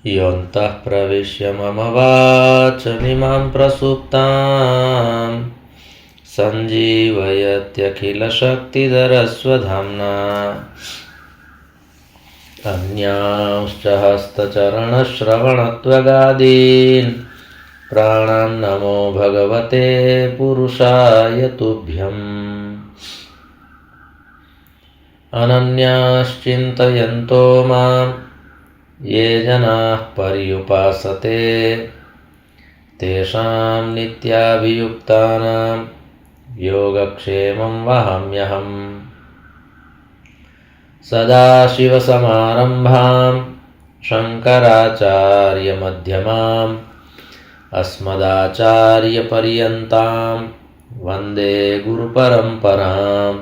योऽन्तः प्रविश्य मम वाचमिमां प्रसुप्तां सञ्जीवयत्यखिलशक्तिधरस्वधाम्ना अन्यांश्च हस्तचरणश्रवणत्वगादीन् प्राणान् नमो भगवते पुरुषाय तुभ्यम्। अनन्याश्चिन्तयन्तो मां ये जनाः पर्युपासते तेषां नित्याभियुक्तानां योगक्षेमं वहाम्यहम्। सदाशिवसमारम्भां शङ्कराचार्यमध्यमाम् अस्मदाचार्यपर्यन्तां वन्दे गुरुपरम्पराम्।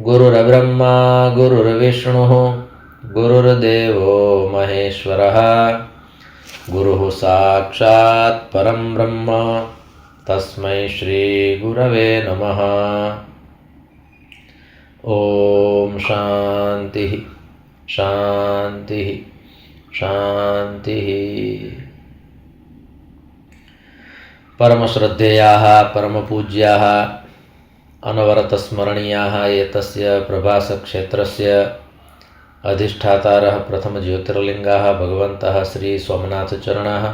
गुरुर्ब्रह्मा गुरुर्विष्णुः गुरुर्देवो महेश्वरः गुरुः साक्षात् परं ब्रह्म तस्मै श्रीगुरवे नमः। ॐ शान्तिः शान्तिः शान्तिः। परमश्रद्धेयाः परमपूज्याः अनवरतस्मरणीयाः एतस्य प्रभासक्षेत्रस्य अधिष्ठातारः प्रथमज्योतिर्लिङ्गाः भगवन्तः श्री सोमनाथचरणाः,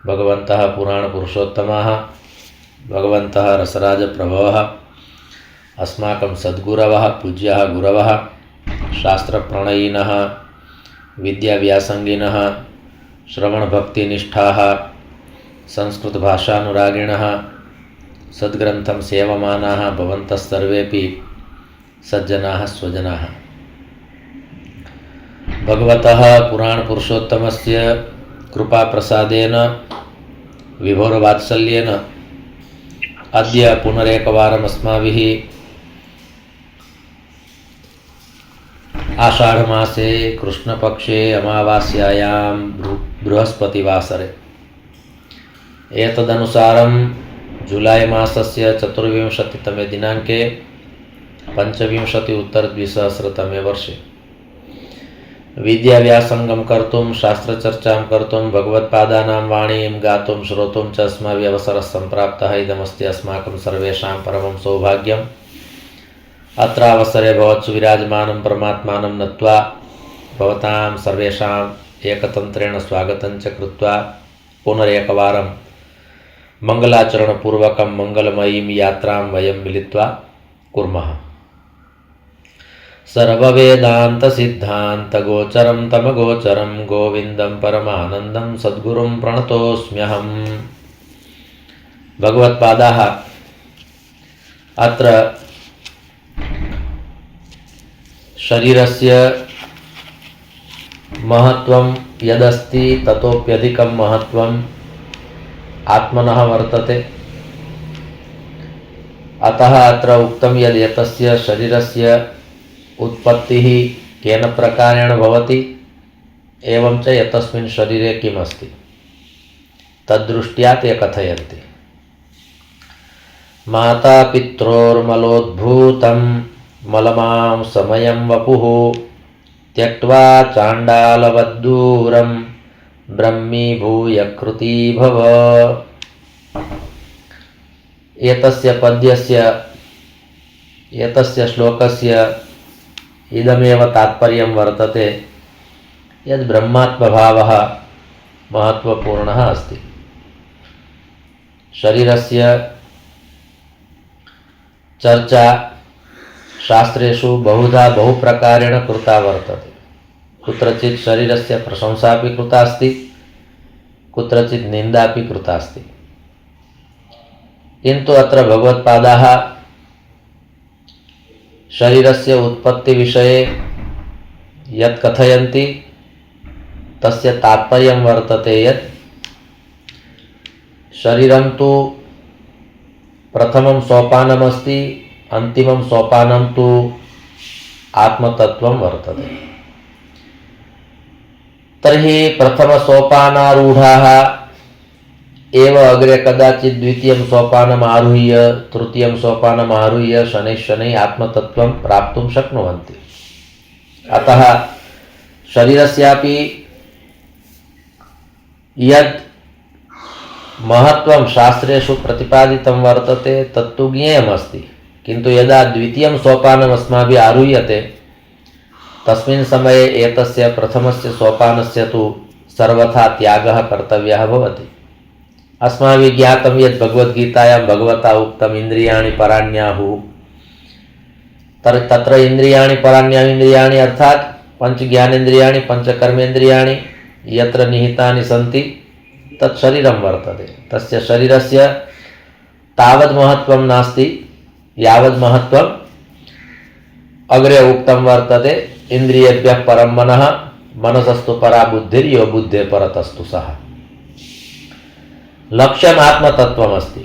भगवन्तः पुराणपुरुषोत्तमाः, भगवन्तः रसराजप्रभवः, अस्माकं सद्गुरवः पूज्याः गुरवः, शास्त्रप्रणयिनः, विद्याव्यासङ्गिनः, श्रवणभक्तिनिष्ठाः, संस्कृतभाषानुरागिणः, सद्ग्रन्थं सेवमानाः भवन्तः सर्वेपि सज्जनाः स्वजनाः। भगवतः पुराणपुरुषोत्तमस्य कृपाप्रसादेन विभोरवात्सल्येन अद्य पुनरेकवारम् अस्माभिः आषाढमासे कृष्णपक्षे अमावास्यायां बृहस्पतिवासरे एतदनुसारं जुलै मासस्य 24तमे दिनाङ्के 25 वर्षे विद्याव्यासङ्गं कर्तुं शास्त्रचर्चां कर्तुं भगवत्पादानां वाणीं गातुं श्रोतुं च अस्माभिः अवसरः सम्प्राप्तः। इदमस्ति अस्माकं सर्वेषां परमं सौभाग्यम्। अत्र अवसरे भवत्सु विराजमानं परमात्मानं नत्वा भवतां सर्वेषाम् एकतन्त्रेण स्वागतं च कृत्वा पुनरेकवारं मङ्गलाचरणपूर्वकं मङ्गलमयीं यात्रां वयं मिलित्वा कुर्मः। सर्ववेदान्तसिद्धान्तगोचरं तमगोचरं गोविन्दं परमानन्दं सद्गुरुं प्रणतोऽस्म्यहम्। भगवत्पादाः अत्र शरीरस्य महत्त्वं यदस्ति ततोप्यधिकं महत्त्वम् आत्मनः वर्तते। अतः अत्र उक्तं यद् एतस्य शरीरस्य उत्पत्तिः केन प्रकारेण भवति एवं च एतस्मिन् शरीरे किम् अस्ति तद्दृष्ट्या ते कथयन्ति। मातापित्रोर्मलोद्भूतं मलमां समयं वपुः त्यक्त्वा चाण्डालवद्दूरं ब्रह्मीभूय कृती भव। एतस्य श्लोकस्य इदमेव तात्पर्यं वर्तते यद् ब्रह्मात्मभावः महत्त्वपूर्णः अस्ति। शरीरस्य चर्चा शास्त्रेषु बहुधा बहुप्रकारेण कृता वर्तते। कुत्रचित् शरीरस्य प्रशंसा अपि कृता अस्ति, कुत्रचित् निन्दा अपि कृता अस्ति। किन्तु अत्र भगवत्पादाः शरीरस्य उत्पत्तिविषये यत् कथयन्ति तस्य तात्पर्यं वर्तते यत् शरीरं तु प्रथमं सोपानमस्ति, अन्तिमं सोपानं तु आत्मतत्त्वं वर्तते। तर्हि प्रथमसोपानारूढाः एव अग्रे कदाचित् द्वितीयं सोपानम् आरुह्य तृतीयं सोपानम् आरुह्य शनैः शनैः आत्मतत्त्वं प्राप्तुं शक्नुवन्ति। अतः शरीरस्यापि यत् महत्त्वं शास्त्रेषु प्रतिपादितं वर्तते तत्तु ज्ञेयमस्ति, किन्तु यदा द्वितीयं सोपानम् अस्माभिः आरूह्यते तस्मिन् समये एतस्य प्रथमस्य सोपानस्य तु सर्वथा त्यागः कर्तव्यः भवति। अस्माभिः ज्ञातं यत् भगवद्गीतायां भगवता उक्तम् इन्द्रियाणि पराण्याहुः। तत्र इन्द्रियाणि पराण्याहुः, इन्द्रियाणि अर्थात् पंच ज्ञानेन्द्रियाणि पंच कर्मेन्द्रियाणि यत्र निहितानि सन्ति तत् शरीरं वर्तते। तस्य शरीरस्य तावद् महत्त्वं नास्ति यावद् महत्त्वम् अग्रे उक्तं वर्तते। इन्द्रियेभ्यः परं मनः, मनसस्तु परा बुद्धिर्यो बुद्धे परतस्तु सः। लक्ष्यम् आत्मतत्त्वमस्ति,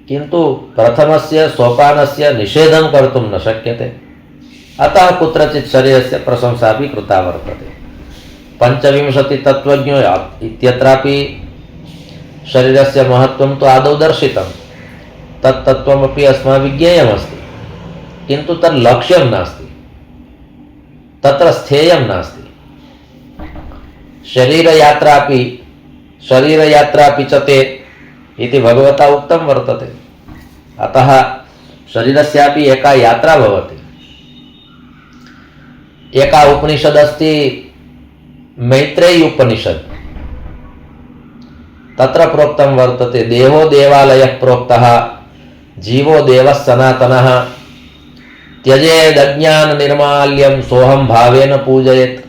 किन्तु प्रथमस्य सोपानस्य निषेधं कर्तुं न शक्यते। अतः कुत्रचित् शरीरस्य प्रशंसा अपि कृता वर्तते। पंचविंशतितत्त्वज्ञो इत्यत्रापि शरीरस्य महत्त्वं तु आदौ दर्शितं। तत्तत्त्वमपि अस्माभिः ज्ञेयमस्ति, किन्तु तत् लक्ष्यं नास्ति, तत्र स्थेयं नास्ति। शरीरयात्रापि च ते इति भगवता उक्तं वर्तते। अतः शरीरस्यापि एका यात्रा भवति। एका उपनिषद अस्ति मैत्रेयी उपनिषद। तत्र प्रोक्तं वर्तते देहो देवालयः प्रोक्तः जीवो देवः सनातनः त्यजेद अज्ञान निर्माल्यं सोहम भावेन पूजयेत्।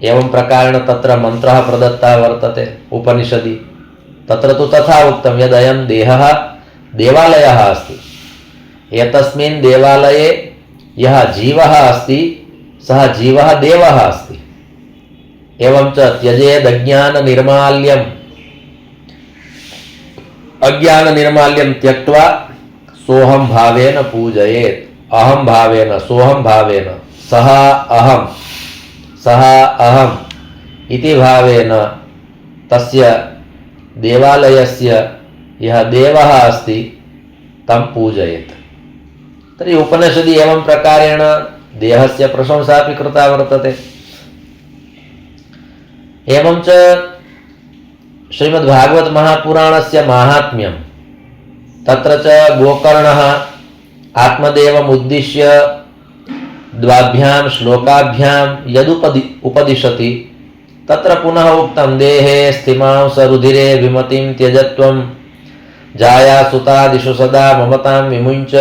एवं प्रकारेण तत्र मंत्रः प्रदत्तः वर्तते उपनिषदि। तत्र तु तथा उक्तं यदयं देहः देवालयः अस्ति, एतस्मिन् देवालये यः जीवः अस्ति सः जीवः देवः अस्ति। एवं च त्यजेद अज्ञान निर्माल्यं त्यक्त्वा सोहम भावेन पूजयेत्। अहम भावेन, सोहम भावेन, सः अहम इति भावेन तस्य देवालयस्य यः देवः अस्ति तं पूजयेत्। तर्हि उपनिषदि एवं प्रकारेण देहस्य प्रशंसा अपि कृता वर्तते। एवं च श्रीमद्भागवत महापुराणस्य माहात्म्यं, तत्र च गोकर्णः आत्मदेवम् उद्दिश्य द्वाभ्यां श्लोकाभ्यां उपदिशति तत्र पुनः उक्तं देहे स्थिमांसरुधिरे विमतिं त्यजत्वं जायासुतादिषु सदा ममतां विमुञ्च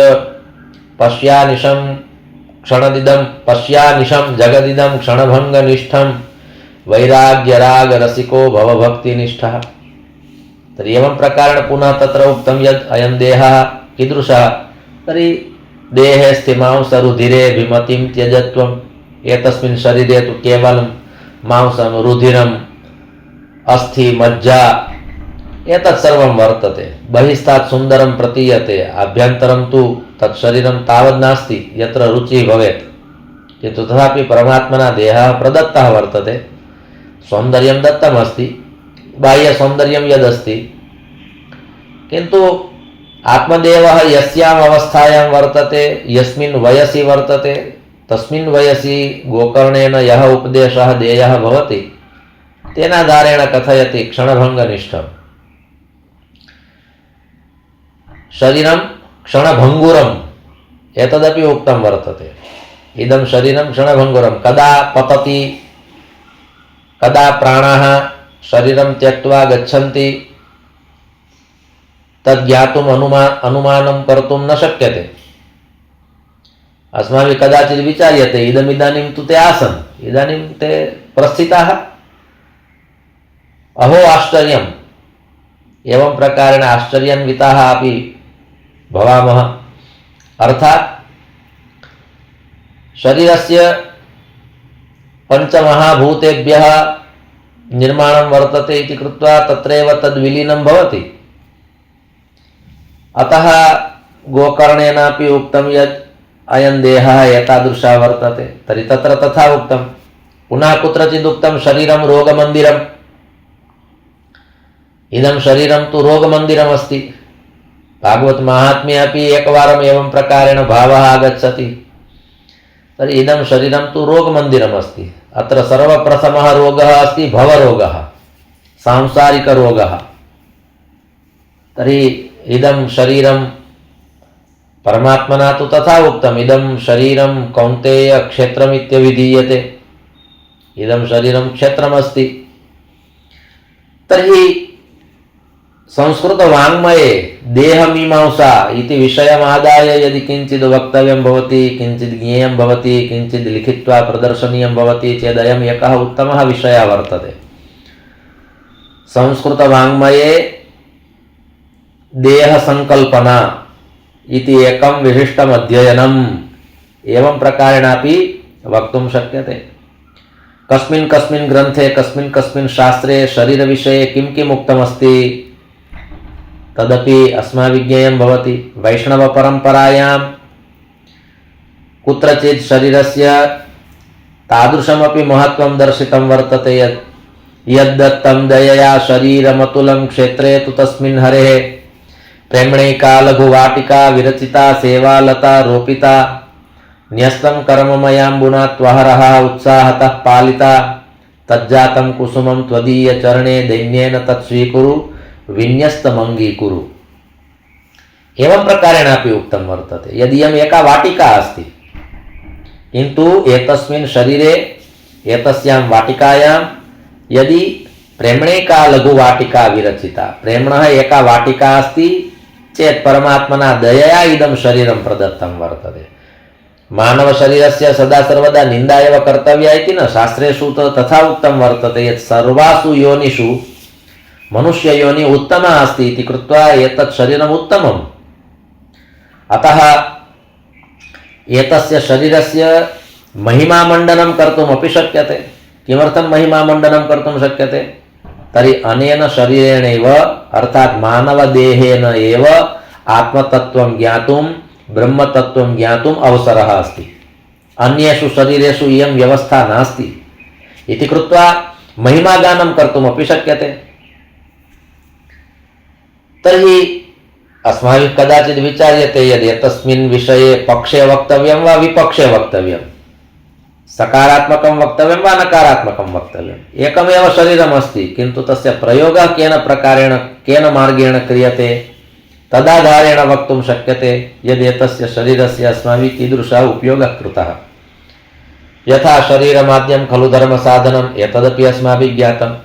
पश्यानिशं जगदिदं क्षणभङ्गनिष्ठं वैराग्यरागरसिको भवभक्तिनिष्ठः। तर्हि एवं प्रकारेण पुनः तत्र उक्तं यत् अयं देहः कीदृशः। तर्हि देहे स्थिमांसरुधिरे विमतिं त्यजत्वम्। एतस्मिन् शरीरे तु केवलं मांसं रुधिरम् अस्थि मज्जा एतत् सर्वं वर्तते। बहिस्तात् सुन्दरं प्रतीयते, आभ्यन्तरं तु तत् शरीरं तावद् नास्ति यत्र रुचिः भवेत्, किन्तु तथापि परमात्मना देहः प्रदत्तः वर्तते। सौन्दर्यं दत्तमस्ति, बाह्यसौन्दर्यं यदस्ति, किन्तु आत्मदेवः यस्याम् अवस्थायां वर्तते, यस्मिन् वयसि वर्तते, तस्मिन् वयसि गोकर्णेन यः उपदेशः देयः भवति तेनाधारेण कथयति क्षणभङ्गनिष्ठम्। शरीरं क्षणभङ्गुरम् एतदपि उक्तं वर्तते। इदं शरीरं क्षणभङ्गुरं, कदा पतति, कदा प्राणाः शरीरं त्यक्त्वा गच्छन्ति तज्ज्ञातुम् अनुमानं कर्तुं न शक्यते। अस्माभिः कदाचित् विचार्यते इदमिदानीं तु ते आसन्, इदानीं ते प्रस्थिताः, अहो आश्चर्यम्। एवं प्रकारेण आश्चर्यान्विताः अपि भवामः। अर्थात् शरीरस्य पंचमहाभूतेभ्यः निर्माणं वर्तते इति कृत्वा तत्रैव तद्विलीनं भवति। अतः गोकर्णेनापि उक्तं यत् अयं देहः एतादृशः वर्तते। तर्हि तत्र तथा उक्तं। पुनः कुत्रचित् उक्तं शरीरं रोगमन्दिरम्। इदं शरीरं तु रोगमन्दिरमस्ति। भागवत महात्म्ये अपि एकवारम् एवं प्रकारेण भावः आगच्छति। तर्हि इदं शरीरं तु रोगमन्दिरमस्ति। अत्र सर्वप्रथमः रोगः अस्ति भवरोगः। सांसारिकरोगः। तर्हि इदं शरीरं परमात्मना तु तथा उक्तम्, इदं शरीरं कौन्तेय क्षेत्रमित्यभिधीयते, इदं शरीरं क्षेत्रमस्ति। तर्हि संस्कृतवाङ्मये देहमीमांसा इति विषयमादाय यदि किञ्चित् वक्तव्यं भवति, किञ्चित् ज्ञेयं भवति, किञ्चित् लिखित्वा प्रदर्शनीयं भवति चेदयम् एकः उत्तमः विषयः वर्तते। संस्कृतवाङ्मये देहसङ्कल्पना इति एकं विशिष्टम् अध्ययनम् एवं प्रकारेणापि वक्तुं शक्यते। कस्मिन् कस्मिन् ग्रन्थे कस्मिन् कस्मिन् शास्त्रे शरीरविषये किं किम् उक्तमस्ति तदपि अस्माभिः ज्ञेयं भवति। वैष्णवपरम्परायां कुत्रचित् शरीरस्य तादृशमपि महत्त्वं दर्शितं वर्तते यद्दत्तं दयया शरीरमतुलं क्षेत्रे तु तस्मिन् हरेः प्रेम्णैका लघुवाटिका विरचिता सेवालता रोपिता न्यस्तं कर्ममयाम्बुना त्वहरः उत्साहतः पालिता तज्जातं कुसुमं त्वदीयचरणे दैन्येन तत्स्वीकुरु विन्यस्तमङ्गीकुरु। एवं प्रकारेणापि उक्तं वर्तते। यदीयम् एका वाटिका अस्ति किन्तु एतस्मिन् शरीरे एतस्यां वाटिकायां यदि प्रेम्णैका लघुवाटिका विरचिता, प्रेम्णः एका वाटिका अस्ति चेत् परमात्मना दयया इदं शरीरं प्रदत्तं वर्तते। मानवशरीरस्य सदा सर्वदा निन्दा एव कर्तव्या इति न, शास्त्रेषु तथा उक्तं वर्तते यत् सर्वासु योनिषु मनुष्ययोनि उत्तमा अस्ति इति कृत्वा एतत् शरीरम् उत्तमम्। अतः एतस्य शरीरस्य महिमामण्डनं कर्तुमपि शक्यते। किमर्थं महिमामण्डनं कर्तुं शक्यते? तर्हि अनेन शरीरेणैव अर्थात् मानवदेहेन एव आत्मतत्त्वं ज्ञातुं ब्रह्मतत्त्वं ज्ञातुम् अवसरः अस्ति। अन्येषु शरीरेषु इयं व्यवस्था नास्ति इति कृत्वा महिमागानं कर्तुमपि शक्यते। तर्हि अस्माभिः कदाचित् विचार्यते यद् एतस्मिन् विषये पक्षे वक्तव्यं वा विपक्षे वक्तव्यं, सकारात्मकं वक्तव्यं वा नकारात्मकं वक्तव्यम्। एकमेव शरीरमस्ति किन्तु तस्य प्रयोगः केन प्रकारेण केन मार्गेण क्रियते तदाधारेण वक्तुं शक्यते यद् एतस्य शरीरस्य अस्माभिः कीदृशः उपयोगः कृतः। यथा शरीरमाद्यं खलु धर्मसाधनम् एतदपि अस्माभिः ज्ञातम्।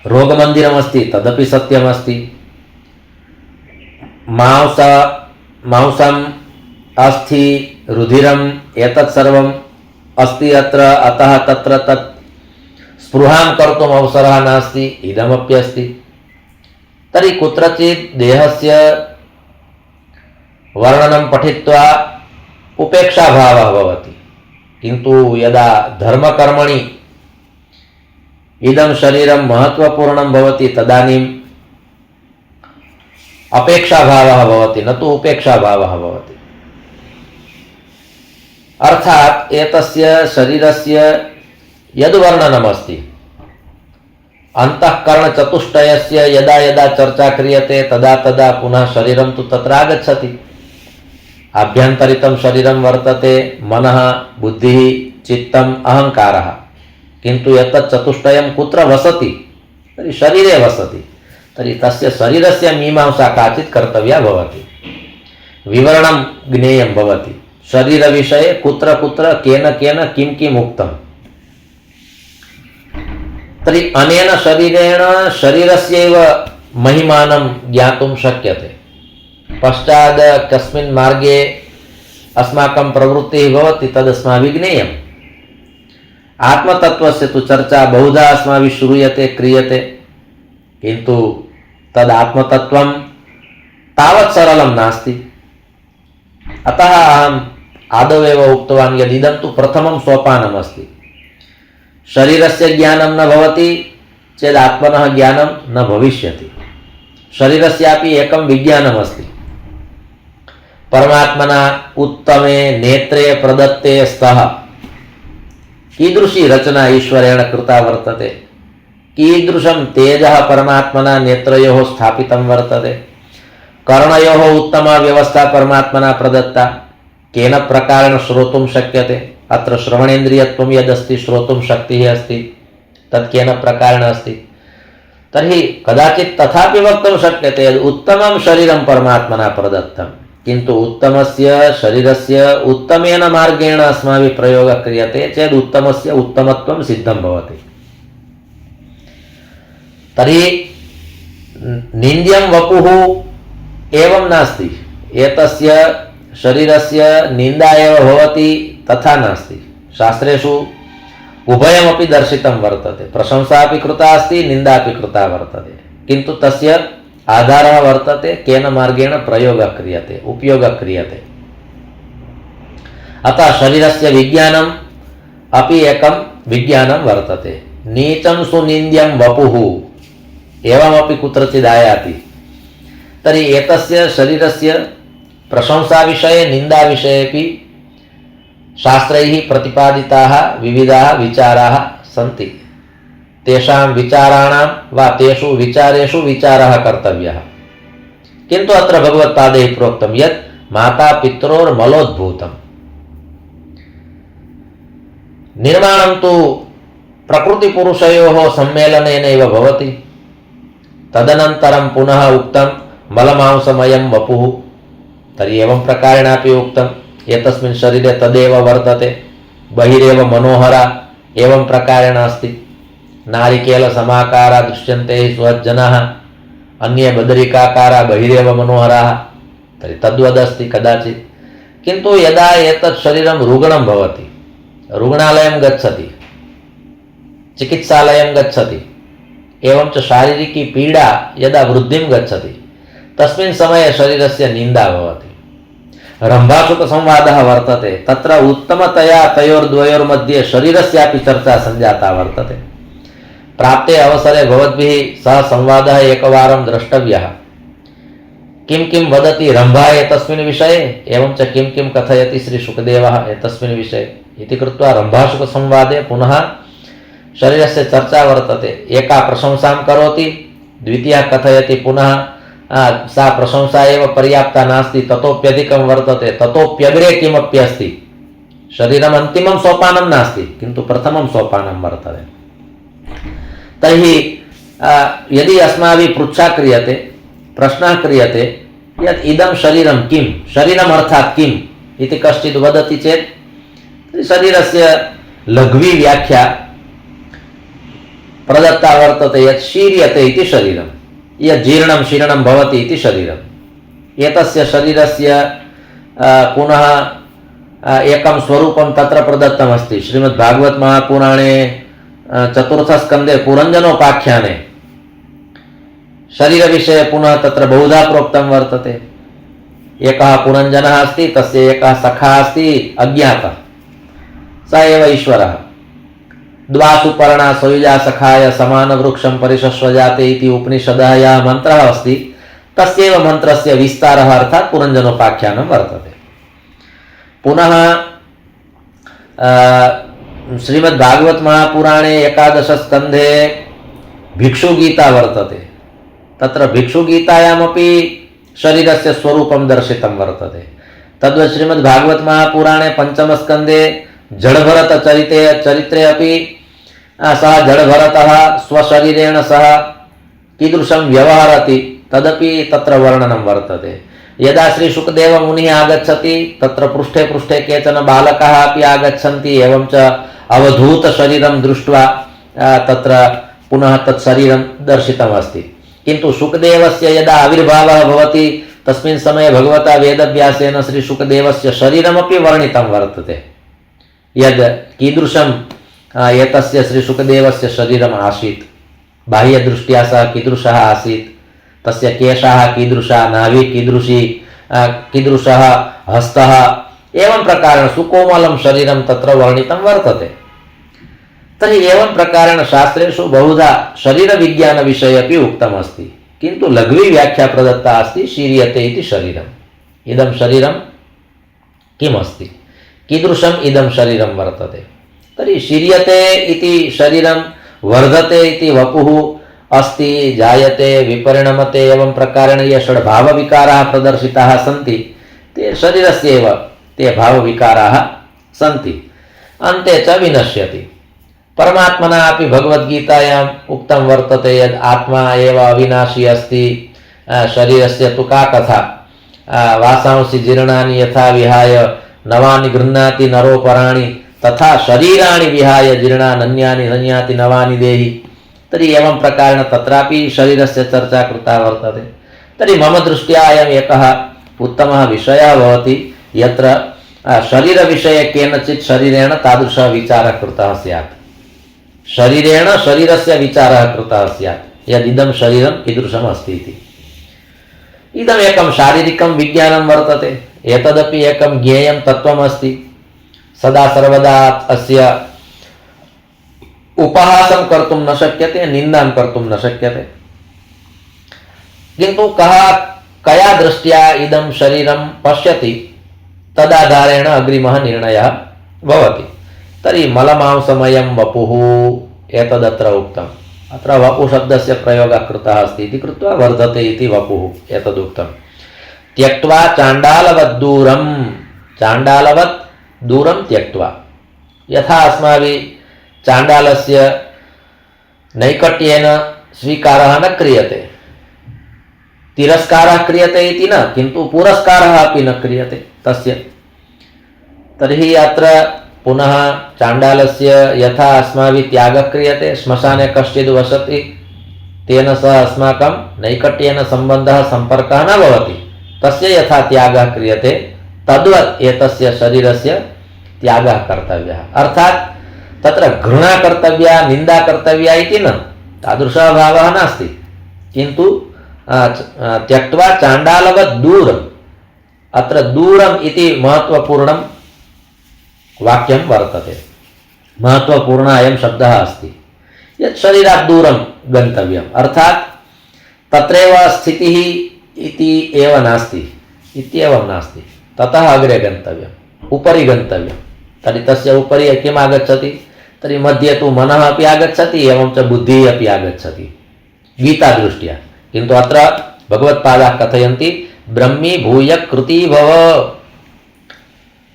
रोगमन्दिरमस्ति तदपि सत्यमस्ति। मांसम् अस्थि रुधिरम् एतत् सर्वम् अस्ति अत्र, अतः तत्र तत् स्पृहां कर्तुम् अवसरः नास्ति, इदमपि अस्ति। तर्हि कुत्रचित् देहस्य वर्णनं पठित्वा उपेक्षाभावः भवति, किन्तु यदा धर्मकर्मणि इदं शरीरं महत्त्वपूर्णं भवति तदानीम् अपेक्षाभावः भवति, न तु उपेक्षाभावः भवति। अर्थात् एतस्य शरीरस्य यद्वर्णनमस्ति अंतःकरणचतुष्टयस्य यदा यदा चर्चा क्रियते तदा तदा पुनः शरीरं तु तत्र आगच्छति। आभ्यन्तरितं शरीरं वर्तते मनः बुद्धिः चित्तम् अहङ्कारः, किन्तु एतत् चतुष्टयं कुत्र वसति? तर्हि शरीरे वसति। तर्हि तस्य शरीरस्य मीमांसा काचित् कर्तव्या भवति, विवरणं ज्ञेयं भवति। शरीरविषये कुत्र कुत्र केन केन किं किम् उक्तम्। तर्हि अनेन शरीरेण शरीरस्यैव महिमानं ज्ञातुं शक्यते। पश्चात् कस्मिन् मार्गे अस्माकं प्रवृत्तिः भवति तदस्माभिः ज्ञेयम्। आत्मतत्त्वस्य तु चर्चा बहुधा अस्माभिः श्रूयते क्रियते, किन्तु तद् आत्मतत्त्वं तावत् सरलं नास्ति। अतः अहम् आदौ एव उक्तवान् यद् इदं तु प्रथमं सोपानमस्ति। शरीरस्य ज्ञानं न भवति चेत् आत्मनः ज्ञानं न भविष्यति। शरीरस्यापि एकं विज्ञानमस्ति। परमात्मना उत्तमे नेत्रे प्रदत्ते स्तः कीदृशी रचना ईश्वरेण कृता वर्तते, कीदृशं तेजः परमात्मना नेत्रयोः स्थापितं वर्तते, कर्णयोः उत्तमा व्यवस्था परमात्मना प्रदत्ता, केन प्रकारेण श्रोतुं शक्यते। अत्र श्रवणेन्द्रियत्वं यदस्ति, श्रोतुं शक्तिः अस्ति, तत् केन प्रकारेण अस्ति तर्हि कदाचित् तथापि वक्तुं शक्यते यद् उत्तमं शरीरं परमात्मना प्रदत्तं किन्तु उत्तमस्य शरीरस्य उत्तमेन मार्गेण अस्माभिः प्रयोगः क्रियते चेत् उत्तमस्य उत्तमत्वं सिद्धं भवति। तर्हि निन्द्यं वपुः एवं नास्ति, एतस्य शरीरस्य निन्दा एव भवति तथा नास्ति। शास्त्रेषु उभयमपि दर्शितं वर्तते, प्रशंसा अपि कृता अस्ति, निन्दा अपि कृता वर्तते, किन्तु तस्य आधारः वर्तते केन मार्गेण प्रयोगः क्रियते, उपयोगः क्रियते। अतः शरीरस्य विज्ञानम् अपि एकं विज्ञानं वर्तते। नीचं सुनिन्द्यं वपुः एवमपि कुत्रचित् आयाति। तर्हि एतस्य शरीरस्य प्रशंसाविषये निन्दाविषयेपि शास्त्रैः प्रतिपादिताः विविधाः विचाराः सन्ति। तेषां विचाराणां वा तेषु विचारेषु विचारः कर्तव्यः। किन्तु अत्र भगवत्पादैः प्रोक्तं यत् मातापित्रोर्मलोद्भूतम्। निर्माणं तु प्रकृतिपुरुषयोः सम्मेलनेनैव भवति। तदनन्तरं पुनः उक्तं मलमांसमयं वपुः। तर्हि एवं प्रकारेणापि उक्तम् एतस्मिन् शरीरे तदेव वर्तते, बहिरेव मनोहरा एवं प्रकारेण अस्ति। नारिकेलसमाकारा दृश्यन्ते स्वजनाः, अन्ये बदरिकाकारा बहिरेव मनोहराः, तर्हि तद्वदस्ति कदाचित्। किन्तु यदा एतत् शरीरं रुग्णं भवति, रुग्णालयं गच्छति, चिकित्सालयं गच्छति, एवं च शारीरिकी पीडा यदा वृद्धिं गच्छति तस्मिन् समये शरीरस्य निन्दा भवति। रम्भासुतसंवादः वर्तते, तत्र उत्तमतया तयोर्द्वयोर्मध्ये शरीरस्यापि चर्चा सञ्जाता वर्तते। प्राप्ते अवसरे भवद्भिः सह संवादः एकवारं द्रष्टव्यः। किं किं वदति रम्भा एतस्मिन् विषये, एवं च किं किं कथयति श्रीशुकदेवः एतस्मिन् विषये इति कृत्वा रम्भासुतसंवादे पुनः शरीरस्य चर्चा वर्तते। एका प्रशंसां करोति, द्वितीया कथयति पुनः सा प्रशंसा एव पर्याप्ता नास्ति, ततोप्यधिकं वर्तते, ततोप्यग्रे किमपि अस्ति। शरीरम् अन्तिमं सोपानं नास्ति, किन्तु प्रथमं सोपानं वर्तते। तर्हि यदि अस्माभिः पृच्छा क्रियते, प्रश्नः क्रियते यत् इदं शरीरं किं, शरीरम् अर्थात् किम् इति कश्चित् वदति चेत् शरीरस्य लघ्वी व्याख्या प्रदत्ता वर्तते यत् शीर्यते इति शरीरं, यत् जीर्णं शीर्णं भवति इति शरीरम्। एतस्य शरीरस्य पुनः एकं स्वरूपं तत्र प्रदत्तमस्ति। श्रीमद्भागवत महापुराणे चतुर्थस्कन्धे पुरञ्जनोपाख्याने शरीरविषये पुनः तत्र बहुधा प्रोक्तं वर्तते। एकः पुरञ्जनः अस्ति, तस्य एकः सखा अस्ति अज्ञातः, स एव ईश्वरः। द्वासु पर्णा सयुजा सखाय समानवृक्षं परिशश्वजाते इति उपनिषदः यः मन्त्रः अस्ति, तस्यैव मन्त्रस्य विस्तारः अर्थात् पुरञ्जनोपाख्यानं वर्तते। पुनः श्रीमद्भागवत महापुराणे एकादश स्कन्धे भिक्षुगीता वर्तते। तत्र भिक्षुगीतायामपि शरीरस्य स्वरूपं दर्शितं वर्तते। तद्वत् श्रीमद्भागवत महापुराणे पंचमस्कन्धे जडभरतचरित्रे अपि सः जडभरतः स्वशरीरेण सह कीदृशं व्यवहरति तदपि तत्र वर्णनं वर्तते। यदा श्री शुकदेव मुनिः आगच्छति तत्र पृष्ठे पृष्ठे केचन बालकाः अपि आगच्छन्ति, एवं च अवधूत शरीरं दृष्ट्वा तत्र पुनः तत् शरीरं दर्शितमस्ति। किन्तु शुकदेवस्य यदा आविर्भावः भवति तस्मिन् समये भगवता वेदव्यासेन श्री शुकदेवस्य शरीरमपि वर्णितं वर्तते, यद् कीदृशं एतस्य श्री शुकदेवस्य शरीरम् आसीत्, बाह्यदृष्ट्या सः कीदृशः आसीत्, तस्य केशाः कीदृशः, नाभि कीदृशी, कीदृशः हस्तः, एवं प्रकारेण सुकोमलं शरीरं तत्र वर्णितं वर्तते। तर्हि एवं प्रकारेण शास्त्रेषु बहुधा शरीरविज्ञानविषये अपि उक्तमस्ति, किन्तु लघ्वी व्याख्या प्रदत्ता अस्ति शीर्यते इति शरीरम्। इदं शरीरं किमस्ति, कीदृशम् इदं शरीरं वर्तते। तर्हि शीर्यते इति शरीरं, वर्धते इति वपुः अस्ति, जायते, विपरिणमते, एवं प्रकारेण ये षड्भावविकाराः प्रदर्शिताः सन्ति ते शरीरस्य एव ते भावविकाराः सन्ति। अन्ते च विनश्यति। परमात्मना अपि भगवद्गीतायाम् उक्तं वर्तते यद् आत्मा एव अविनाशी अस्ति। शरीरस्य तु का कथा, वासांसि जीर्णानि यथा विहाय नवानि गृह्णाति नरोपराणि तथा शरीराणि विहाय जीर्णान्यानि संयाति नवानि देहि। तर्हि एवं प्रकारेण तत्रापि शरीरस्य चर्चा कृता वर्तते। तर्हि मम दृष्ट्या अयम् एकः उत्तमः विषयः भवति यत्र शरीरविषये केनचित् शरीरेण तादृशः विचारः कृतः स्यात्, शरीरेण शरीरस्य विचारः कृतः स्यात् यदिदं शरीरम् कीदृशम् अस्ति इति। इदमेकं शारीरिकं विज्ञानं वर्तते, एतदपि एकं ज्ञेयं तत्त्वम् अस्ति। सदा सर्वदा अस्य उपहासं कर्तुं न शक्यते, निन्दां कर्तुं न शक्यते, किन्तु कया दृष्ट्या इदं शरीरं पश्यति तदाधारेण अग्रिमः निर्णयः भवति। तर्हि मलमांसमयं वपुः एतदत्र उक्तम्। अत्र वपुशब्दस्य प्रयोगः कृतः अस्ति इति कृत्वा वर्धते इति वपुः एतदुक्तं। त्यक्त्वा चाण्डालवत् दूरं, चाण्डालवत् दूरं त्यक्त्वा, यथा अस्माभिः चाण्डालस्य नैकट्येन स्वीकारः न क्रियते, तिरस्कारः क्रियते इति न, किन्तु पुरस्कारः अपि न क्रियते तस्य। तर्हि अत्र पुनः चाण्डालस्य यथा अस्माभिः त्यागः क्रियते, श्मशाने कश्चित् वसति, तेन सह अस्माकं नैकट्येन सम्बन्धः सम्पर्कः न भवति, तस्य यथा त्यागः क्रियते तद्वत् एतस्य शरीरस्य त्यागः कर्तव्यः। अर्थात् तत्र घृणा कर्तव्या, निन्दा कर्तव्या इति न, तादृशः भावः नास्ति, किन्तु त्यक्त्वा चाण्डालवत् दूरम्, अत्र दूरम् इति महत्त्वपूर्णं वाक्यं वर्तते, महत्त्वपूर्ण अयं शब्दः अस्ति यत् शरीरात् दूरं गन्तव्यम्, अर्थात् तत्रैव स्थितिः इति एव नास्ति, इत्येवं नास्ति, ततः अग्रे गन्तव्यम्, उपरि गन्तव्यं। तर्हि तस्य उपरि किम् आगच्छति, तर्हि मध्ये तु मनः अपि आगच्छति, एवं च बुद्धिः अपि आगच्छति गीतादृष्ट्या, किन्तु अत्र भगवत्पादाः कथयन्ति ब्रह्मी भूय कृती भव,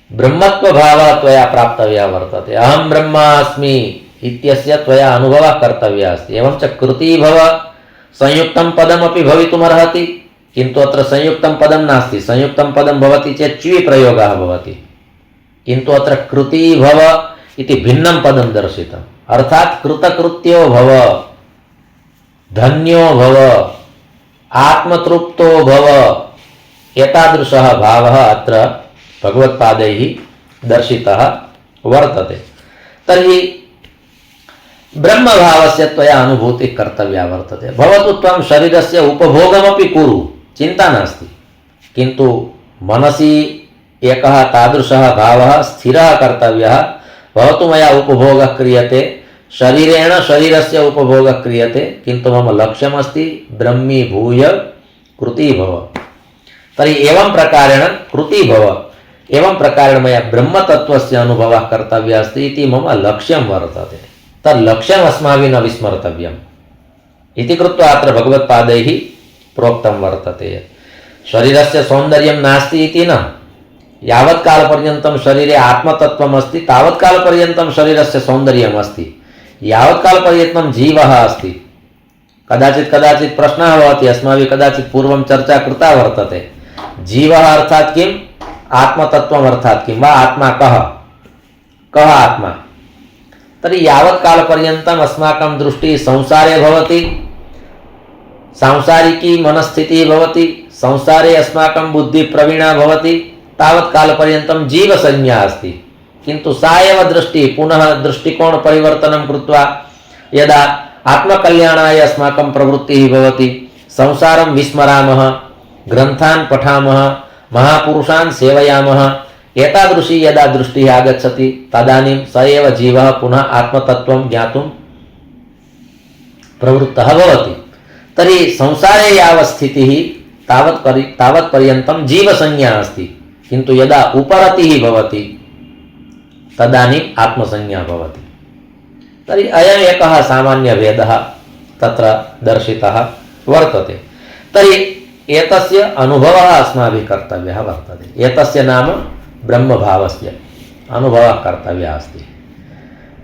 ब्रह्मत्वभावः त्वया प्राप्तव्यः वर्तते, अहं ब्रह्मास्मि इत्यस्य त्वया अनुभवः कर्तव्यः अस्ति। एवं च कृती भव, संयुक्तं पदमपि भवितुमर्हति, किन्तु अत्र संयुक्तं पदं नास्ति, संयुक्तं पदं भवति चेत् च्वी प्रयोगः भवति, किन्तु अत्र कृती भव इति भिन्नं पदं दर्शितम्, अर्थात् कृतकृत्यो भव, धन्यो भव, आत्मतृप्तो भव, एतादृशः भावः अत्र भगवत्पादैः दर्शितः वर्तते। तर्हि ब्रह्मभावस्य त्वया अनुभूतिः कर्तव्या वर्तते। भवतु त्वं शरीरस्य उपभोगमपि कुरु, चिन्ता नास्ति, किन्तु मनसि एकः तादृशः भावः स्थिरः कर्तव्यः, भवतु मया उपभोगः क्रियते, शरीरेण शरीरस्य उपभोगः क्रियते, किन्तु मम लक्ष्यमस्ति ब्रह्मी भूय कृती भव। तर्हि एवं प्रकारेण कृती भव, एवं प्रकारेण मया ब्रह्मतत्त्वस्य अनुभवः कर्तव्यः अस्ति इति मम लक्ष्यं वर्तते। तल्लक्ष्यम् अस्माभिः न विस्मर्तव्यम् इति कृत्वा अत्र भगवत्पादैः प्रोक्तं वर्तते। शरीरस्य सौन्दर्यं नास्ति इति न, यावत् कालपर्यन्तं शरीरे आत्मतत्त्वम् अस्ति तावत् कालपर्यन्तं शरीरस्य सौन्दर्यम् अस्ति, यावत् कालपर्यन्तं जीवः अस्ति। कदाचित् प्रश्नः भवति, अस्माभिः कदाचित् पूर्वं चर्चा कृता वर्तते, जीवः अर्थात् किम्, आत्मतत्त्वम् अर्थात् किं वा, आत्मा कः आत्मा। तर्हि यावत् कालपर्यन्तम् अस्माकं दृष्टिः संसारे भवति, सांसारिकी मनस्थितिः भवति, संसारे अस्माकं बुद्धिः प्रवीणा भवति, तावत् कालपर्यन्तं जीवसंज्ञा अस्ति, किन्तु सा एव दृष्टिः पुनः दृष्टिकोणपरिवर्तनं कृत्वा यदा आत्मकल्याणाय अस्माकं प्रवृत्तिः भवति, संसारं विस्मरामः, ग्रन्थान् पठामः, महापुरुषान् सेवयामः, एतादृशी यदा दृष्टिः आगच्छति तदानीं स एव जीवः पुनः आत्मतत्त्वं ज्ञातुं प्रवृत्तः भवति। तर्हि संसारे यावत् स्थितिः तावत् पर्यन्तं जीवसंज्ञा अस्ति, किन्तु यदा उपरतिः भवति तदानीम् आत्मसंज्ञा भवति। तर्हि अयम् एकः सामान्यभेदः तत्र दर्शितः वर्तते। तर्हि एतस्य अनुभवः अस्माभिः कर्तव्यः वर्तते, एतस्य नाम ब्रह्मभावस्य अनुभवः कर्तव्यः अस्ति।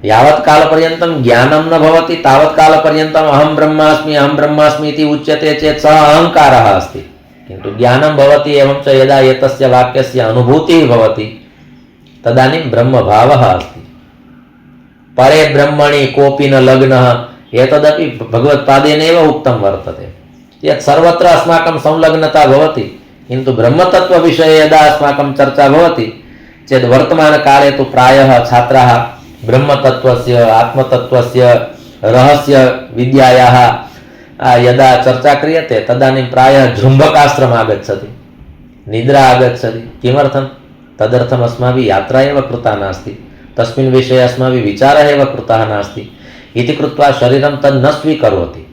यावत् कालपर्यन्तं ज्ञानं न भवति तावत् कालपर्यन्तम् अहं ब्रह्मास्मि इति उच्यते चेत् सः अहङ्कारः अस्ति। किन्तु ज्ञानं भवति एवं च यदा एतस्य वाक्यस्य अनुभूतिः भवति तदानीं ब्रह्मभावः अस्ति। परे ब्रह्मणि कोऽपि न लग्नः एतदपि भगवत्पादेनैव उक्तं वर्तते यत् सर्वत्र अस्माकं संलग्नता भवति, किन्तु ब्रह्मतत्त्वविषये यदा अस्माकं चर्चा भवति चेत् वर्तमानकाले तु प्रायः छात्राः ब्रह्मतत्त्वस्य आत्मतत्त्वस्य रहस्य विद्यायाः यदा चर्चा क्रियते तदानीं प्रायः जृम्भकाश्रम आगच्छति, निद्रा आगच्छति। किमर्थं? तदर्थम् अस्माभिः यात्रा एव कृता नास्ति, तस्मिन् विषये अस्माभिः विचारः एव कृतः नास्ति इति कृत्वा शरीरं तद् न स्वीकरोति।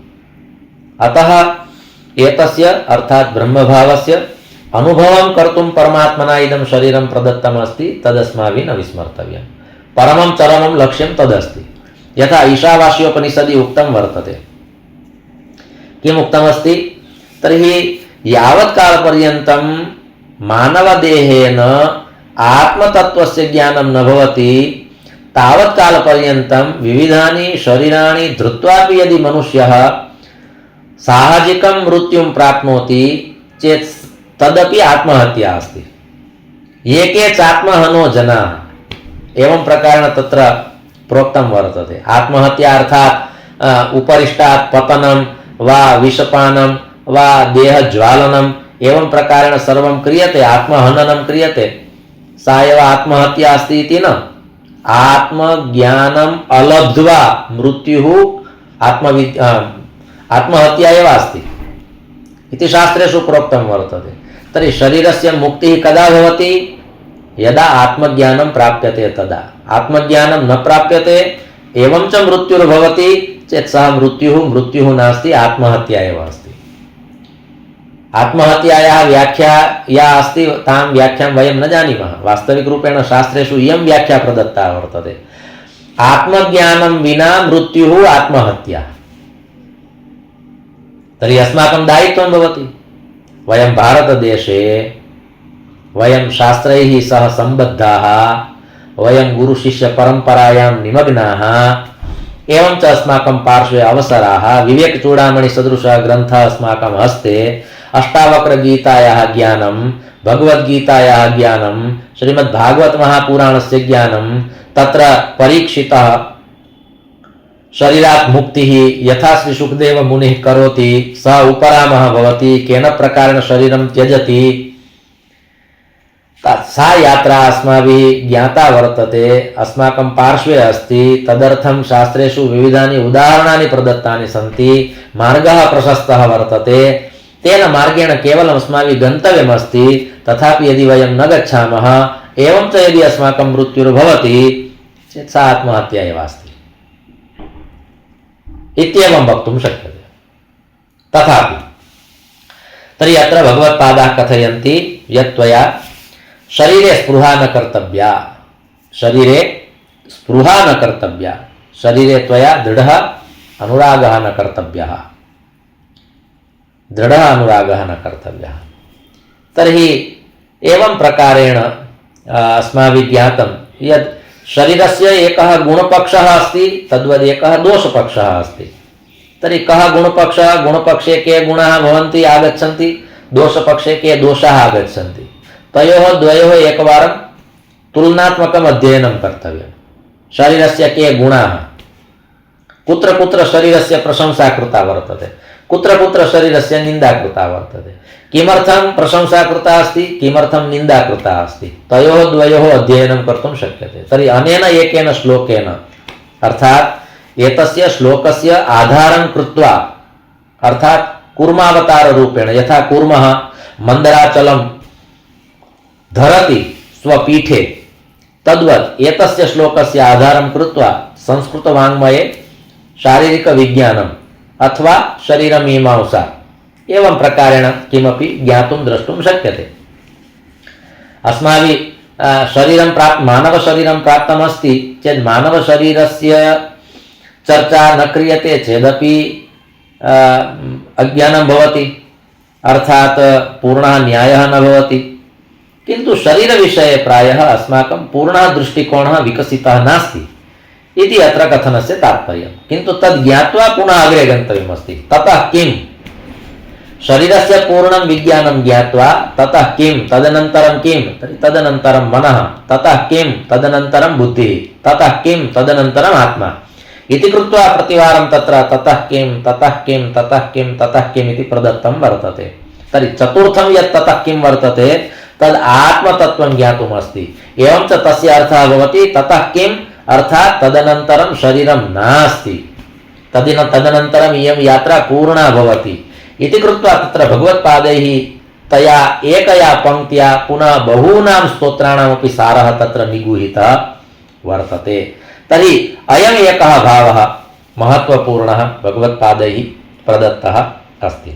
अतः एतस्य अर्थात् ब्रह्मभावस्य अनुभवं कर्तुं परमात्मना इदं शरीरं प्रदत्तमस्ति, तदस्माभिः न विस्मर्तव्यं। परमं चरमं लक्ष्यं तदस्ति। यथा ईशावास्योपनिषदि उक्तं वर्तते। किम् उक्तमस्ति? तर्हि यावत् कालपर्यन्तं मानवदेहेन आत्मतत्त्वस्य ज्ञानं न भवति तावत् कालपर्यन्तं विविधानि शरीराणि धृत्वापि यदि मनुष्यः साहजिकं मृत्युं प्राप्नोति चेत् तदपि आत्महत्या अस्ति। ये केचात्महनो जनाः एवं प्रकारेण तत्र प्रोक्तं वर्तते। आत्महत्या अर्थात् उपरिष्टात् पतनं वा विषपानं वा देहज्वालनम् एवं प्रकारेण सर्वं क्रियते, आत्महननं क्रियते, सा एव आत्महत्या अस्ति इति न। आत्मज्ञानम् अलब्ध्वा मृत्युः आत्महत्या एव अस्ति इति शास्त्रेषु प्रोक्तं वर्तते। तर्हि शरीरस्य मुक्तिः कदा भवति? यदा आत्मज्ञानं प्राप्यते तदा। आत्मज्ञानं न प्राप्यते एवं च मृत्युर्भवति चेत् सः मृत्युः नास्ति, आत्महत्या एव अस्ति। आत्महत्यायाः व्याख्या या अस्ति तां व्याख्यां वयं न जानीमः। वास्तविकरूपेण शास्त्रेषु इयं व्याख्या प्रदत्ता वर्तते। आत्मज्ञानं विना मृत्युः आत्महत्या। तर्हि अस्माकं दायित्वं भवति, वयं भारतदेशे वयं शास्त्रैः सह सम्बद्धाः, वयं गुरुशिष्यपरम्परायां निमग्नाः, एवं च अस्माकं पार्श्वे अवसराः, विवेकचूडामणिसदृशः ग्रन्थः अस्माकं हस्ते, अष्टावक्रगीतायाः ज्ञानं, भगवद्गीतायाः ज्ञानं, श्रीमद्भागवतमहापुराणस्य ज्ञानं, तत्र परीक्षितः शरीरात् मुक्तिः यथा श्री सुखदेव मुनिः करोति सः उपरामः भवति, केन प्रकारेण शरीरं त्यजति, सा यात्रा अस्माभिः ज्ञाता वर्तते, अस्माकं पार्श्वे अस्ति। तदर्थं शास्त्रेषु विविधानि उदाहरणानि प्रदत्तानि सन्ति, मार्गः प्रशस्तः वर्तते। तेन मार्गेण केवलम् अस्माभिः गन्तव्यमस्ति। तथापि यदि वयं न गच्छामः, एवं च यदि अस्माकं मृत्युर्भवति चेत् सा आत्महत्या एव अस्ति इत्येवं वक्तुं शक्यते। तथापि तर्हि अत्र भगवत्पादाः कथयन्ति यत् त्वया शरीरे स्पृहा न कर्तव्या, शरीरे स्पृहा न कर्तव्या, शरीरे त्वया दृढः अनुरागः न कर्तव्यः, दृढः अनुरागः न कर्तव्यः। तर्हि एवं प्रकारेण अस्माभिः ज्ञातं यत् शरीरस्य एकः गुणपक्षः अस्ति, तद्वद् एकः दोषपक्षः अस्ति। तर्हि कः गुणपक्षः? गुणपक्षे के गुणाः भवन्ति आगच्छन्ति, दोषपक्षे के दोषाः आगच्छन्ति। तयोः द्वयोः एकवारं तुलनात्मकम् अध्ययनं कर्तव्यं। शरीरस्य के गुणाः, कुत्र कुत्र शरीरस्य प्रशंसा कृता वर्तते, कुत्र कुत्र शरीरस्य निन्दा कृता वर्तते, किमर्थं प्रशंसा कृता अस्ति, किमर्थं निन्दा कृता अस्ति, तयोः द्वयोः अध्ययनं कर्तुं शक्यते। तर्हि अनेन एकेन श्लोकेन अर्थात् एतस्य श्लोकस्य आधारं कृत्वा अर्थात् कूर्मावताररूपेण यथा कूर्मः मन्दराचलं धरति स्वपीठे, तद्वत् एतस्य श्लोकस्य आधारं कृत्वा संस्कृतवाङ्मये शारीरिकविज्ञानम् अथवा शरीरमीमांसा एवं प्रकारेण किमपि ज्ञातुं द्रष्टुं शक्यते। अस्माभिः शरीरं मानवशरीरं प्राप्तमस्ति चेत् मानवशरीरस्य चर्चा न क्रियते चेदपि अज्ञानं भवति, अर्थात् पूर्णः न्यायः न भवति। किन्तु शरीरविषये प्रायः अस्माकं पूर्णः दृष्टिकोणः विकसितः नास्ति। इति अत्र कथनस्य तात्पर्यं। किन्तु तद् ज्ञात्वा पुनः अग्रे गन्तव्यमस्ति। ततः किं शरीरस्य पूर्णं विज्ञानं ज्ञात्वा ततः किं तदनन्तरं किं तर्हि तदनन्तरं मनः, ततः किं तदनन्तरं बुद्धिः, ततः किं तदनन्तरम् आत्मा इति कृत्वा प्रतिवारं तत्र ततः किं ततः किं ततः किं ततः किम् इति प्रदत्तं वर्तते। तर्हि चतुर्थं यत् ततः किं वर्तते तद् आत्मतत्त्वं ज्ञातुमस्ति। एवं च तस्य अर्थः भवति ततः किम् अर्थात् तदनन्तरं शरीरं नास्ति, तदनन्तरम् इयं यात्रा पूर्णा भवति इति कृत्वा तत्र भगवत्पादैः तया एकया पंक्त्या पुनः बहूनां स्तोत्राणामपि सारः तत्र निगूहितः वर्तते। तर्हि अयम् एकः भावः महत्त्वपूर्णः भगवत्पादैः प्रदत्तः अस्ति।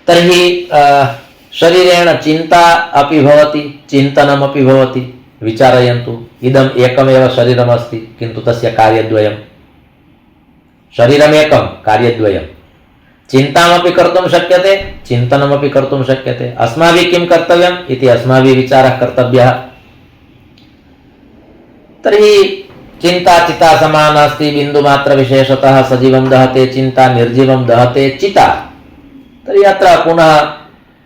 तर्हि शरीरेण चिन्ता अपि भवति, चिन्तनमपि भवति। विचारयन्तु, इदम् एकमेव शरीरमस्ति किन्तु तस्य कार्यद्वयं, शरीरमेकं कार्यद्वयं। चिन्तामपि कर्तुं शक्यते, चिन्तनमपि कर्तुं शक्यते। अस्माभिः किं कर्तव्यम् इति अस्माभिः विचारः कर्तव्यः। तर्हि चिन्ता चिता समा नास्ति, बिन्दुमात्र विशेषतः सजीवं दहते चिन्ता, निर्जीवं दहते चिता। तर्हि अत्र पुनः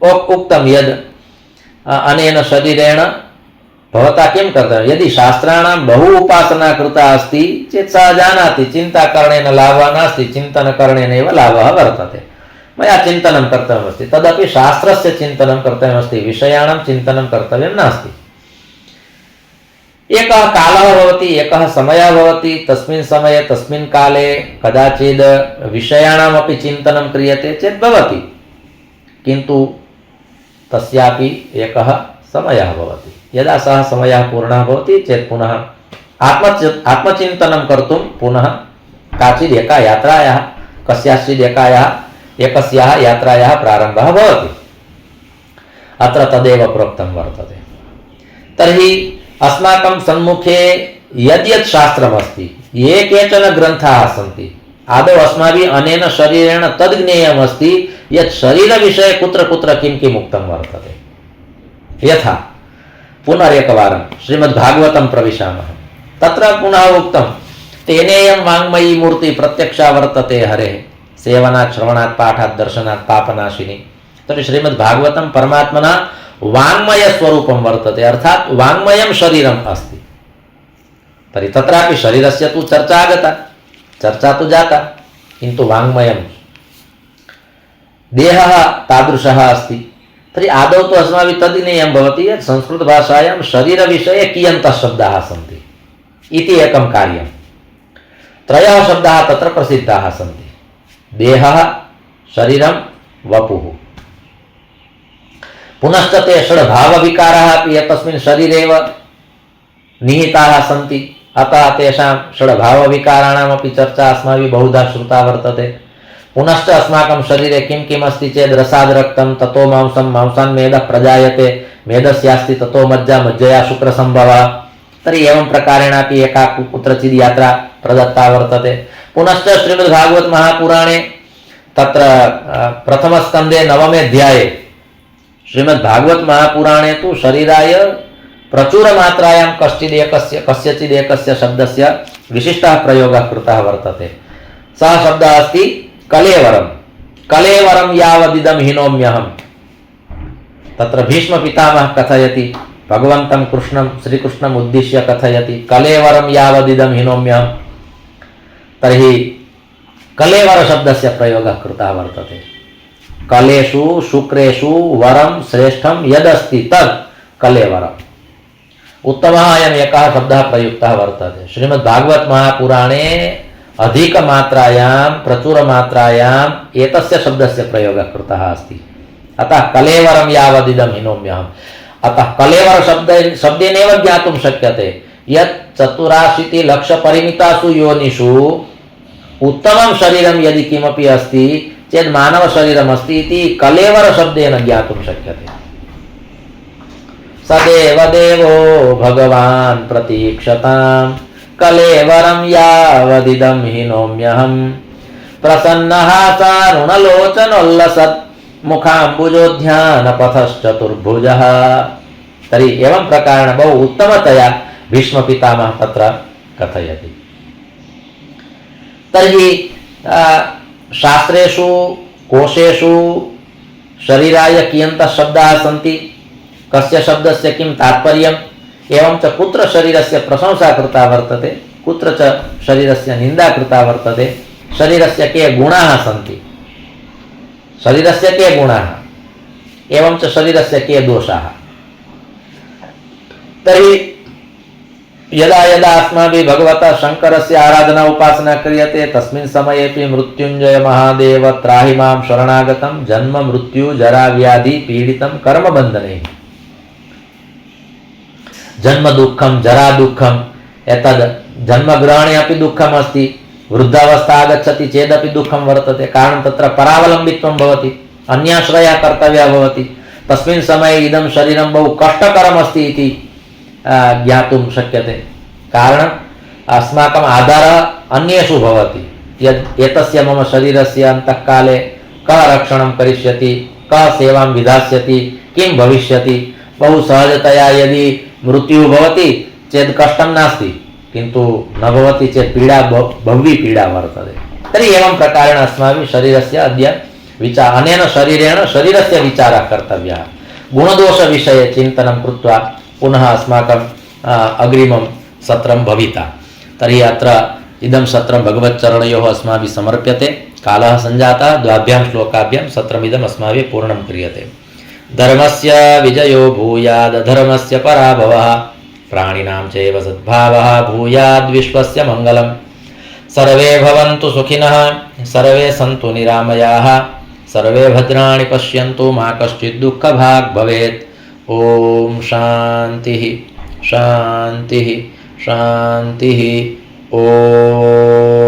उक्तं यद् अनेन शरीरेण भवता किं कर्तव्यं। यदि शास्त्राणां बहु उपासना कृता अस्ति चेत् सः जानाति चिन्ताकरणेन लाभः नास्ति, चिन्तनकरणेनैव लाभः वर्तते। मया चिन्तनं कर्तव्यमस्ति, तदपि शास्त्रस्य चिन्तनं कर्तव्यमस्ति, विषयाणां चिन्तनं कर्तव्यं नास्ति। एकः कालः भवति, एकः समयः भवति, तस्मिन् समये तस्मिन् काले कदाचित् विषयाणामपि चिन्तनं क्रियते चेत् भवति, किन्तु तस्यापि एकः समयः भवति। यदा सः समयः पूर्णः भवति चेत् पुनः आत्मचिन्तनं कर्तुं पुनः काचित् एका यात्रायाः कस्याचित् एकस्याः यात्रायाः प्रारम्भः भवति। अत्र तदेव प्रोक्तं वर्तते। तर्हि अस्माकं सम्मुखे यद्यत् शास्त्रमस्ति, ये केचन ग्रन्थाः सन्ति, आदौ अस्माभिः अनेन शरीरेण तद् ज्ञेयमस्ति यत् शरीरविषये कुत्र कुत्र किं किम् उक्तं वर्तते। यथा पुनरेकवारं श्रीमद्भागवतं प्रविशामः, तत्र पुनः उक्तं तेनेयं वाङ्मयी मूर्ति प्रत्यक्षा वर्तते हरेः, सेवनात् श्रवणात् पाठात् दर्शनात् पापनाशिनी। तर्हि श्रीमद्भागवतं परमात्मना वाङ्मय स्वरूपं वर्तते, अर्थात् वाङ्मयं शरीरम् अस्ति। तर्हि तत्रापि शरीरस्य तु चर्चा आगता, चर्चा तु जाता, किन्तु वाङ्मयं देहः तादृशः अस्ति। तर्हि आदौ तु अस्माभिः तद् ज्ञेयं भवति यत् संस्कृतभाषायां शरीरविषये कियन्तः शब्दाः सन्ति इति एकं कार्यं। त्रयः शब्दाः तत्र प्रसिद्धाः सन्ति, देहः, शरीरं, वपुः। पुनश्च ते षड्भावविकाराः अपि तस्मिन् शरीरे एव निहिताः सन्ति, अतः तेषां षड्भावविकाराणामपि चर्चा अस्माभिः बहुधा श्रुता वर्तते। पुनश्च अस्माकं शरीरे किं किम् अस्ति चेत् रसाद् रक्तं, ततो मांसं, मांसान् मेदः प्रजायते, मेदस्यास्ति ततो मज्जा, मज्जया शुक्रसम्भवः। तर्हि एवं प्रकारेणापि एका कुत्रचित् यात्रा प्रदत्ता वर्तते। पुनश्च श्रीमद्भागवत महापुराणे तत्र प्रथमस्कन्धे 9मे अध्याये श्रीमद्भागवत महापुराणे तु शरीराय प्रचुरमात्रायां कस्यचिदेकस्य शब्दस्य विशिष्टः प्रयोगः कृतः वर्तते। सः शब्दः अस्ति कलेवरं, कलेवरं यावदिदं हिनोम्यहम्। तत्र भीष्मपितामहः कथयति, भगवन्तं कृष्णं श्रीकृष्णम् उद्दिश्य कथयति, कलेवरं यावदिदं हिनोम्यहम्। तर्हि कलेवर शब्दस्य प्रयोगः कृतः वर्तते। कलेषु शुक्रेषु वरं श्रेष्ठं यदस्ति तत् कलेवरम्। उत्तमः अयम् एकः शब्दः प्रयुक्तः वर्तते। श्रीमद्भागवत महापुराणे अधिकमात्रायां प्रचुरमात्रायाम् एतस्य शब्दस्य प्रयोगः कृतः अस्ति। अतः कलेवरं यावदिदं हिनोम्यहम्। अतः कलेवर शब्देनैव ज्ञातुं शक्यते यत् 84 लक्षपरिमितासु योनिषु उत्तमं शरीरं यदि किमपि अस्ति चेत् मानवशरीरमस्ति इति कलेवर शब्देन ज्ञातुं शक्यते। सदेव देवो भगवान् प्रतीक्षतां, कलेवरं यावदिदं हिनोम्यहम्। प्रसन्नः सारुणलोचनोल्लसत्, मुखाम्बुजोध्यानपथश्चतुर्भुजः। तर्हि एवं प्रकारेण बहु उत्तमतया भीष्मपितामहः तत्र कथयति। तर्हि शास्त्रेषु कोशेषु शरीराय कियन्तः शब्दाः सन्ति, कस्य शब्दस्य किं तात्पर्यम्, एवं च कुत्र शरीरस्य प्रशंसा कृता वर्तते, कुत्र च शरीरस्य निन्दा कृता वर्तते, शरीरस्य के गुणाः सन्ति, शरीरस्य के गुणाः, एवं च शरीरस्य के दोषाः। तर्हि यदा यदा अस्माभिः भगवता शङ्करस्य आराधना उपासना क्रियते तस्मिन् समयेपि मृत्युञ्जय महादेव त्राहि मां शरणागतं जन्म मृत्यु जरा व्याधि पीडितं कर्मबन्धनैः। जन्म दुःखं जरा दुःखम् एतद् जन्मग्रहणे अपि दुःखम् अस्ति, वृद्धावस्था आगच्छति चेदपि दुःखं वर्तते, कारणं तत्र परावलम्बित्वं भवति, अन्याश्रयः कर्तव्यः भवति। तस्मिन् समये इदं शरीरं बहु कष्टकरम् अस्ति इति ज्ञातुं शक्यते, कारणम् अस्माकम् आधारः अन्येषु भवति। यद् एतस्य मम शरीरस्य अन्तःकाले कः रक्षणं करिष्यति, कः सेवां विधास्यति, किं भविष्यति। बहु सहजतया यदि मृत्युः भवति चेत् कष्टं नास्ति, किन्तु न भवति चेत् पीडा बह्वी पीडा वर्तते। तर्हि एवं प्रकारेण अस्माभिः शरीरस्य अद्य अनेन शरीरेण शरीरस्य विचारः कर्तव्यः। गुणदोषविषये चिन्तनं कृत्वा पुनः अस्माकम् अग्रिमं सत्रं भविता। तर्हि अत्र इदं सत्रं भगवच्चरणयोः अस्माभिः समर्प्यते। कालः सञ्जातः, द्वाभ्यां श्लोकाभ्यां सत्रमिदम् अस्माभिः पूर्णं क्रियते। धर्मस्य विजयो भूयाद् अधर्मस्य पराभवः, प्राणिनां चैव सद्भावः भूयाद् विश्वस्य मङ्गलम्। सर्वे भवन्तु सुखिनः, सर्वे सन्तु निरामयाः, सर्वे भद्राणि पश्यन्तु मा कश्चित् दुःखभाग् भवेत्। ओम शांति शांति शांति। ओम।